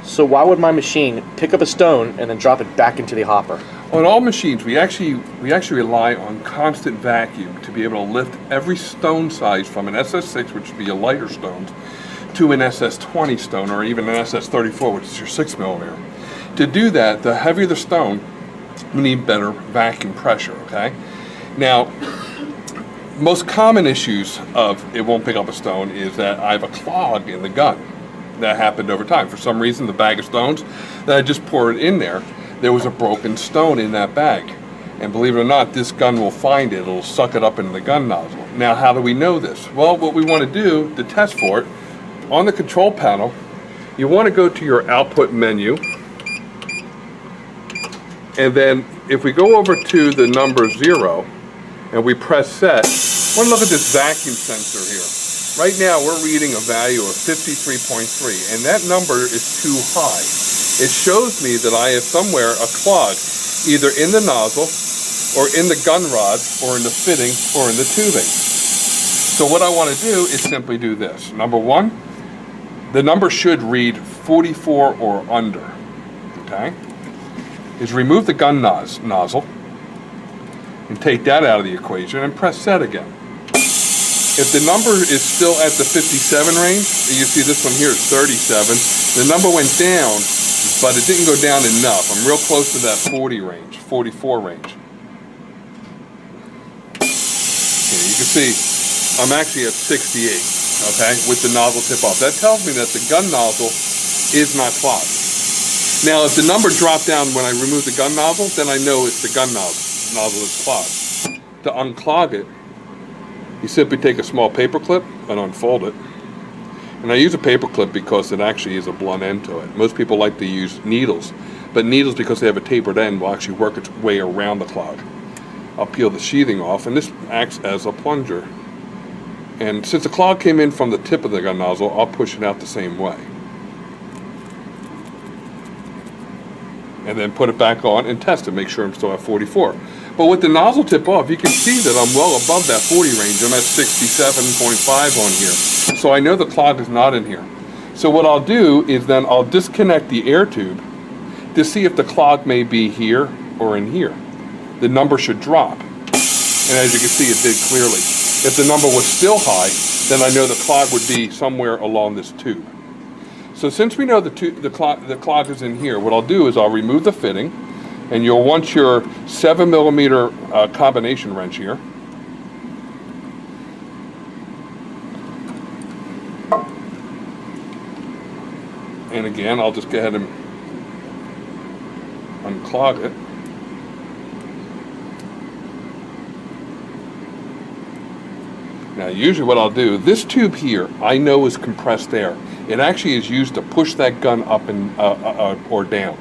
So why would my machine pick up a stone and then drop it back into the hopper? On all machines, we actually rely on constant vacuum to be able to lift every stone size from an SS6, which would be a lighter stone, to an SS20 stone, or even an SS34, which is your 6mm. To do that, the heavier the stone, we need better vacuum pressure, okay? Now, most common issues of it won't pick up a stone is that I have a clog in the gun. That happened over time. For some reason, the bag of stones that I just poured in there was a broken stone in that bag. And believe it or not, this gun will find it. It'll suck it up into the gun nozzle. Now, how do we know this? Well, what we want to do to test for it, on the control panel, you want to go to your output menu. And then if we go over to the number 0 and we press set, I want to look at this vacuum sensor here. Right now we're reading a value of 53.3, and that number is too high. It shows me that I have somewhere a clog, either in the nozzle, or in the gun rod, or in the fitting, or in the tubing. So what I want to do is simply do this. Number 1, the number should read 44 or under, okay? Is remove the gun nozzle, and take that out of the equation, and press set again. If the number is still at the 57 range, you see this one here is 37, the number went down, but it didn't go down enough. I'm real close to that 40 range, 44 range. Here, you can see I'm actually at 68, okay, with the nozzle tip off. That tells me that the gun nozzle is not clogged. Now, if the number dropped down when I remove the gun nozzle, then I know it's the gun nozzle is clogged. To unclog it, you simply take a small paper clip and unfold it. And I use a paper clip because it actually is a blunt end to it. Most people like to use needles, but needles, because they have a tapered end, will actually work its way around the clog. I'll peel the sheathing off, and this acts as a plunger. And since the clog came in from the tip of the gun nozzle, I'll push it out the same way. And then put it back on and test it, make sure I'm still at 44. But with the nozzle tip off, you can see that I'm well above that 40 range. I'm at 67.5 on here. So I know the clog is not in here. So what I'll do is then I'll disconnect the air tube to see if the clog may be here or in here. The number should drop. And as you can see, it did clearly. If the number was still high, then I know the clog would be somewhere along this tube. So since we know the clog is in here, what I'll do is I'll remove the fitting, and you'll want your 7mm combination wrench here. And again, I'll just go ahead and unclog it. Now, usually what I'll do, this tube here, I know is compressed air. It actually is used to push that gun up and or down.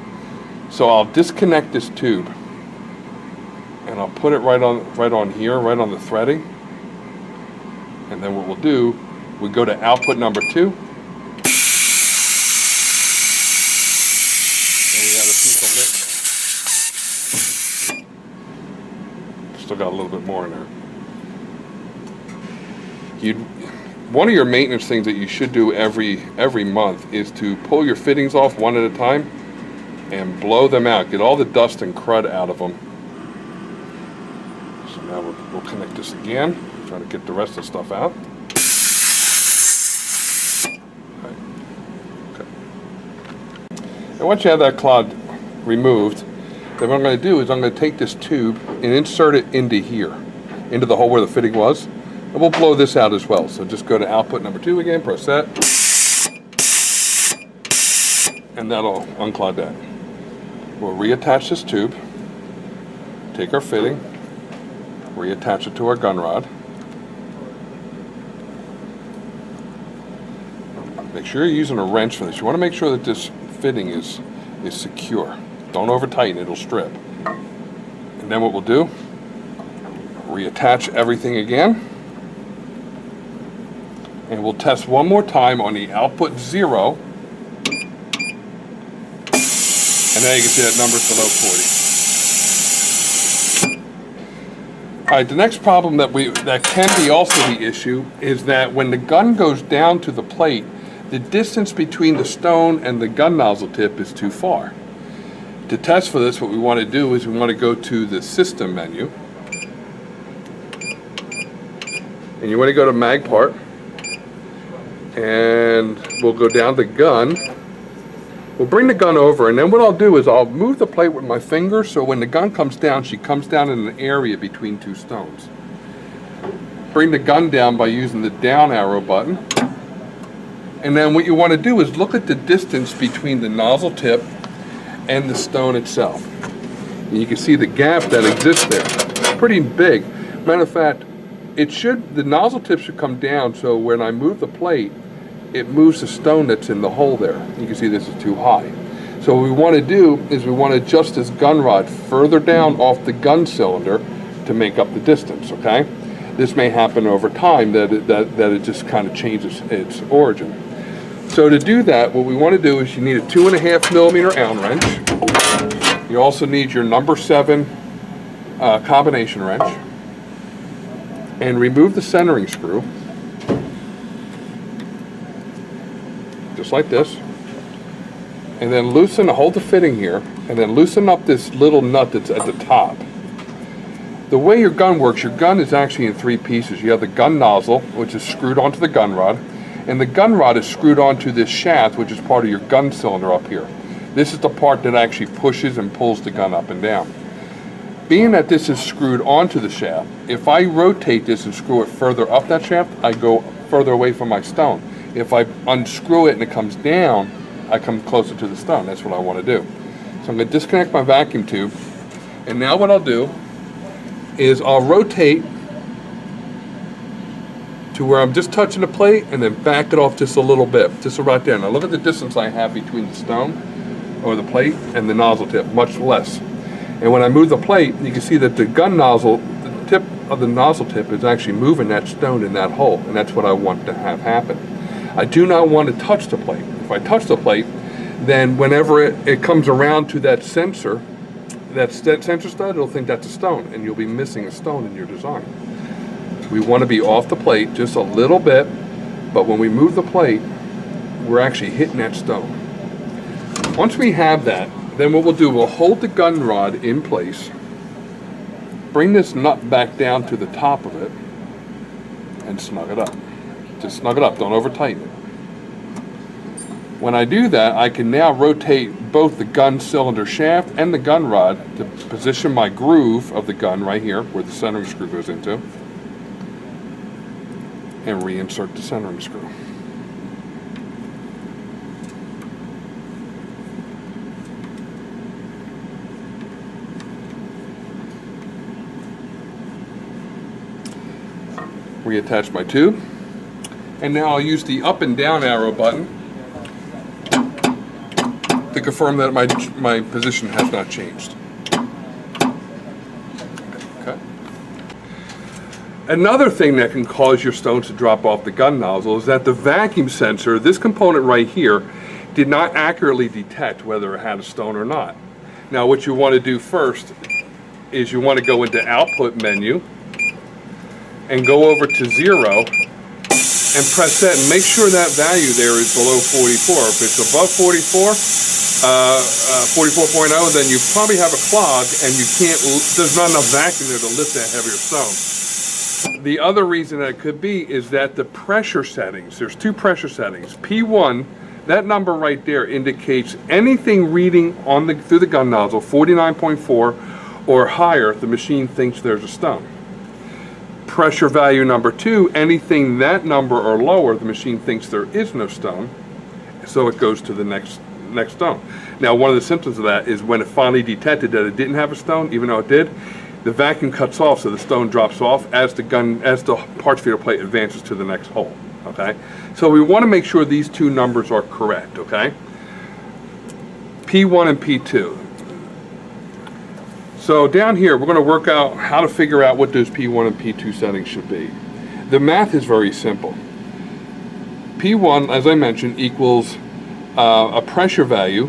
So I'll disconnect this tube, and I'll put it right on here, right on the threading. And then what we'll do, we go to output number 2. And we have a piece of lint. Still got a little bit more in there. One of your maintenance things that you should do every month is to pull your fittings off one at a time and blow them out. Get all the dust and crud out of them. So now we'll connect this again. Try to get the rest of the stuff out. Okay. And once you have that clog removed, then what I'm going to do is I'm going to take this tube and insert it into here, into the hole where the fitting was. And we'll blow this out as well. So just go to output number 2 again, press set. And that'll unclog that. We'll reattach this tube, take our fitting, reattach it to our gun rod. Make sure you're using a wrench for this. You want to make sure that this fitting is secure. Don't over tighten, it'll strip. And then what we'll do, reattach everything again. And we'll test one more time on the output 0. And now you can see that number's below 40. All right, the next problem that can be also the issue is that when the gun goes down to the plate, the distance between the stone and the gun nozzle tip is too far. To test for this, what we want to do is we want to go to the System menu. And you want to go to Mag Part. And we'll go down to Gun. We'll bring the gun over, and then what I'll do is I'll move the plate with my finger, so when the gun comes down, she comes down in an area between two stones. Bring the gun down by using the down arrow button. And then what you want to do is look at the distance between the nozzle tip and the stone itself. And you can see the gap that exists there. It's pretty big. Matter of fact, the nozzle tip should come down, so when I move the plate, it moves the stone that's in the hole there. You can see this is too high. So what we want to do is we want to adjust this gun rod further down off the gun cylinder to make up the distance, okay? This may happen over time, that it just kind of changes its origin. So to do that, what we want to do is you need a 2.5 millimeter Allen wrench. You also need your number 7 combination wrench. And remove the centering screw. Just like this, and then hold the fitting here, and then loosen up this little nut that's at the top. The way your gun works, your gun is actually in 3 pieces. You have the gun nozzle, which is screwed onto the gun rod, and the gun rod is screwed onto this shaft, which is part of your gun cylinder up here. This is the part that actually pushes and pulls the gun up and down. Being that this is screwed onto the shaft, if I rotate this and screw it further up that shaft, I go further away from my stone. If I unscrew it and it comes down, I come closer to the stone. That's what I want to do. So I'm going to disconnect my vacuum tube, and now what I'll do is I'll rotate to where I'm just touching the plate and then back it off just a little bit, just right there. Now look at the distance I have between the stone or the plate and the nozzle tip, much less. And when I move the plate, you can see that the gun nozzle, the tip of the nozzle tip is actually moving that stone in that hole, and that's what I want to have happen. I do not want to touch the plate. If I touch the plate, then whenever it comes around to that sensor stud, it'll think that's a stone, and you'll be missing a stone in your design. We want to be off the plate just a little bit, but when we move the plate, we're actually hitting that stone. Once we have that, then what we'll do, we'll hold the gun rod in place, bring this nut back down to the top of it, and snug it up. Just snug it up, don't over tighten it. When I do that, I can now rotate both the gun cylinder shaft and the gun rod to position my groove of the gun right here, where the centering screw goes into, and reinsert the centering screw. Reattach my tube, and now I'll use the up and down arrow button to confirm that my position has not changed. Okay. Another thing that can cause your stones to drop off the gun nozzle is that the vacuum sensor, this component right here, did not accurately detect whether it had a stone or not. Now what you want to do first is you want to go into Output menu and go over to 0 and press set and make sure that value there is below 44. If it's above 44, 44.0, then you probably have a clog and there's not enough vacuum there to lift that heavier stone. The other reason that it could be is that the pressure settings, there's 2 pressure settings. P1, that number right there indicates anything reading through the gun nozzle, 49.4 or higher, the machine thinks there's a stone. Pressure value number 2, anything that number or lower, the machine thinks there is no stone, so it goes to the next stone. Now one of the symptoms of that is when it finally detected that it didn't have a stone, even though it did, the vacuum cuts off, so the stone drops off as the parts feeder plate advances to the next hole. Okay, so we want to make sure these 2 numbers are correct. Okay, P1 and P2. So down here, we're going to work out how to figure out what those P1 and P2 settings should be. The math is very simple. P1, as I mentioned, equals a pressure value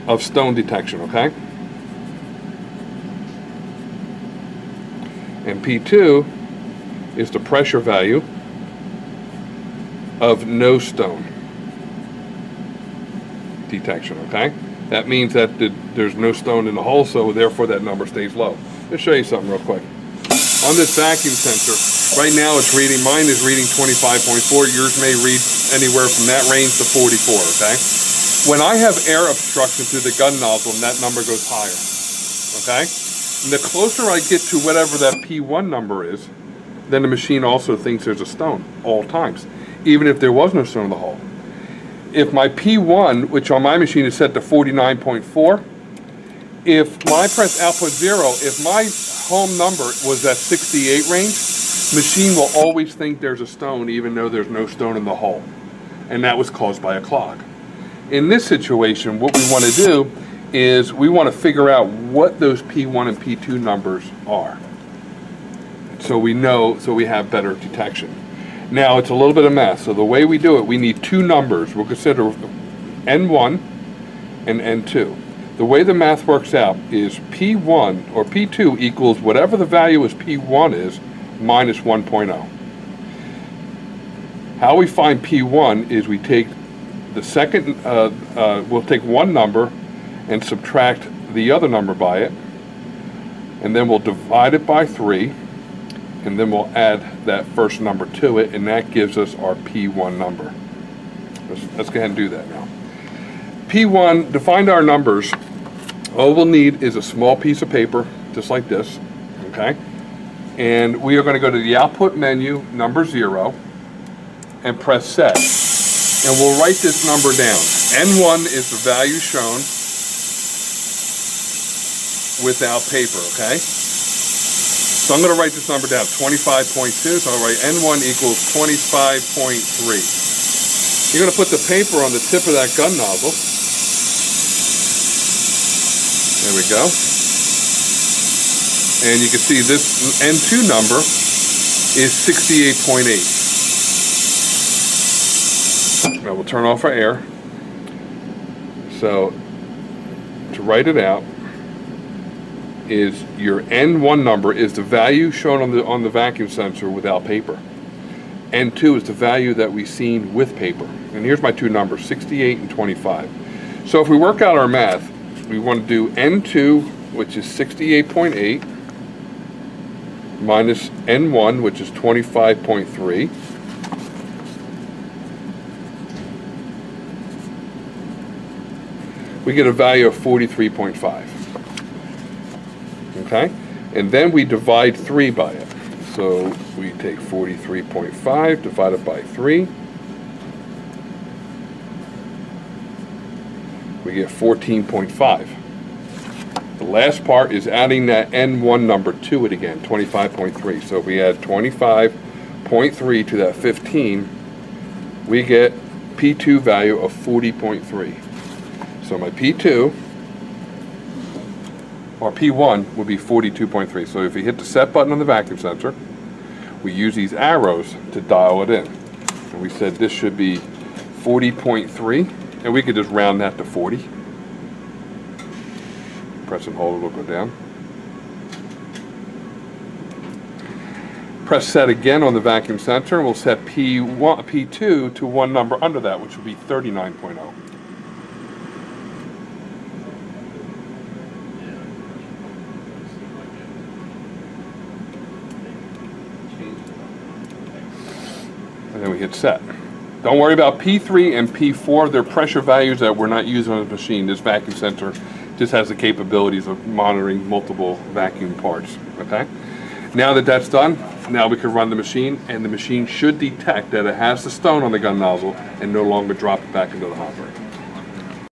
of stone detection, okay? And P2 is the pressure value of no stone detection, okay? That means that there's no stone in the hole, so therefore that number stays low. Let's show you something real quick. On this vacuum sensor, right now it's reading, mine is reading 25.4, yours may read anywhere from that range to 44, okay? When I have air obstruction through the gun nozzle, that number goes higher, okay? And the closer I get to whatever that P1 number is, then the machine also thinks there's a stone all times, even if there was no stone in the hole. If my P1, which on my machine is set to 49.4, if my press output 0, if my home number was that 68 range, machine will always think there's a stone even though there's no stone in the hole. And that was caused by a clog. In this situation, what we want to do is we want to figure out what those P1 and P2 numbers are. So we know, so we have better detection. Now it's a little bit of math. So the way we do it, we need two numbers. We'll consider N1 and N2. The way the math works out is P1 or P2 equals whatever the value is P1 is minus 1.0. How we find P1 is we take the second, we'll take one number and subtract the other number by it, and then we'll divide it by 3, and then we'll add that first number to it, and that gives us our P1 number. Let's go ahead and do that now. P1, to find our numbers, all we'll need is a small piece of paper, just like this, okay? And we are going to go to the output menu, number 0, and press set. And we'll write this number down. N1 is the value shown without paper, okay? So I'm going to write this number down, 25.2, so I'll write N1 equals 25.3. You're going to put the paper on the tip of that gun nozzle. There we go. And you can see this N2 number is 68.8. Now we'll turn off our air. So to write it out is your N1 number is the value shown on the vacuum sensor without paper. N2 is the value that we've seen with paper. And here's my two numbers, 68 and 25. So if we work out our math, we want to do N2, which is 68.8, minus N1, which is 25.3. We get a value of 43.5. Okay? And then we divide 3 by it. So we take 43.5 divided by 3. We get 14.5. The last part is adding that N1 number to it again, 25.3. So if we add 25.3 to that 15, we get P2 value of 40.3. So my P2, or P1, would be 42.3. So if we hit the set button on the vacuum sensor, we use these arrows to dial it in. And we said this should be 40.3, and we could just round that to 40. Press and hold, it'll go down. Press set again on the vacuum sensor, and we'll set P2 to one number under that, which would be 39.0. And then we hit set. Don't worry about P3 and P4. They're pressure values that we're not using on the machine. This vacuum sensor just has the capabilities of monitoring multiple vacuum parts. Okay? Now that that's done, now we can run the machine, and the machine should detect that it has the stone on the gun nozzle and no longer drop it back into the hopper.